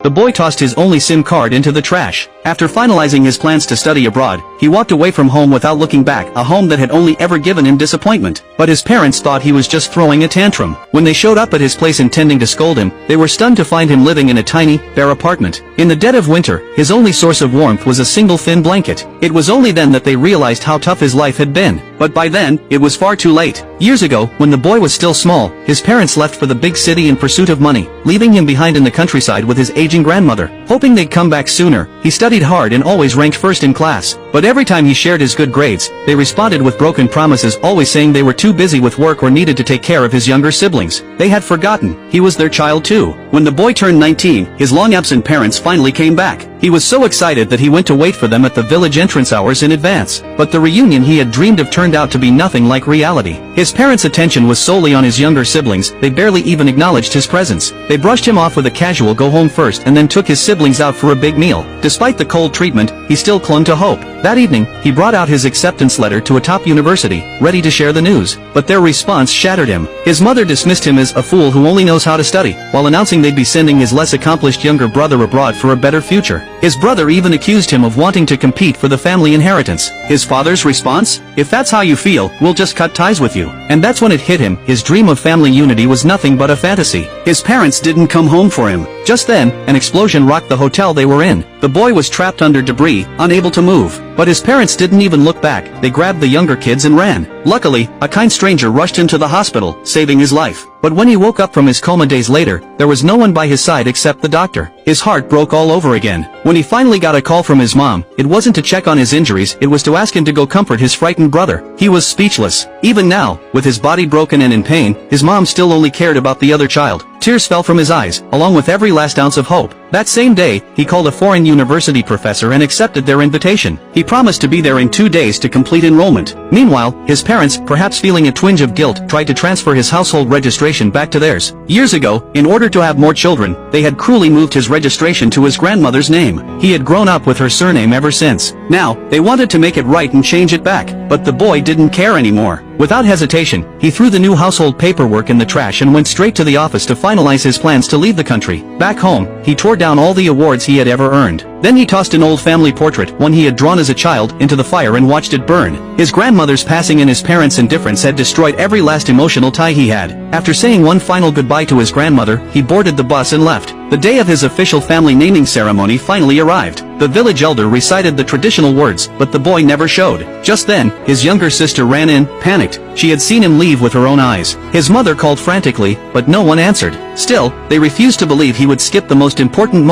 The boy tossed his only SIM card into the trash. After finalizing his plans to study abroad, he walked away from home without looking back, a home that had only ever given him disappointment. But his parents thought he was just throwing a tantrum. When they showed up at his place intending to scold him, they were stunned to find him living in a tiny, bare apartment. In the dead of winter, his only source of warmth was a single thin blanket. It was only then that they realized how tough his life had been. But by then, it was far too late. Years ago, when the boy was still small, his parents left for the big city in pursuit of money, leaving him behind in the countryside with his aging grandmother. Hoping they'd come back sooner, he studied hard and always ranked first in class. But every time he shared his good grades, they responded with broken promises, always saying they were too busy with work or needed to take care of his younger siblings. They had forgotten he was their child too. When the boy turned 19, his long-absent parents finally came back. He was so excited that he went to wait for them at the village entrance hours in advance. But the reunion he had dreamed of turned out to be nothing like reality. His parents' attention was solely on his younger siblings. They barely even acknowledged his presence. They brushed him off with a casual "go home first" and then took his siblings out for a big meal. Despite the cold treatment, he still clung to hope. That evening, he brought out his acceptance letter to a top university, ready to share the news. But their response shattered him. His mother dismissed him as a fool who only knows how to study, while announcing they'd be sending his less accomplished younger brother abroad for a better future. His brother even accused him of wanting to compete for the family inheritance. His father's response? "If that's how you feel, we'll just cut ties with you." And that's when it hit him. His dream of family unity was nothing but a fantasy. His parents didn't come home for him. Just then, an explosion rocked the hotel they were in. The boy was trapped under debris, unable to move. But his parents didn't even look back. They grabbed the younger kids and ran. Luckily, a kind stranger rushed him to the hospital, saving his life. But when he woke up from his coma days later, there was no one by his side except the doctor. His heart broke all over again. When he finally got a call from his mom, it wasn't to check on his injuries, it was to ask him to go comfort his frightened brother. He was speechless. Even now, with his body broken and in pain, his mom still only cared about the other child. Tears fell from his eyes, along with every last ounce of hope. That same day, he called a foreign university professor and accepted their invitation. He promised to be there in 2 days to complete enrollment. Meanwhile, his parents, perhaps feeling a twinge of guilt, tried to transfer his household registration back to theirs. Years ago, in order to have more children, they had cruelly moved his registration to his grandmother's name. He had grown up with her surname ever since. Now, they wanted to make it right and change it back. But the boy didn't care anymore. Without hesitation, he threw the new household paperwork in the trash and went straight to the office to finalize his plans to leave the country. Back home, he tore down all the awards he had ever earned. Then he tossed an old family portrait, one he had drawn as a child, into the fire and watched it burn. His grandmother's passing and his parents' indifference had destroyed every last emotional tie he had. After saying one final goodbye to his grandmother, he boarded the bus and left. The day of his official family naming ceremony finally arrived. The village elder recited the traditional words, but the boy never showed. Just then, his younger sister ran in, panicked. She had seen him leave with her own eyes. His mother called frantically, but no one answered. Still, they refused to believe he would skip the most important moment.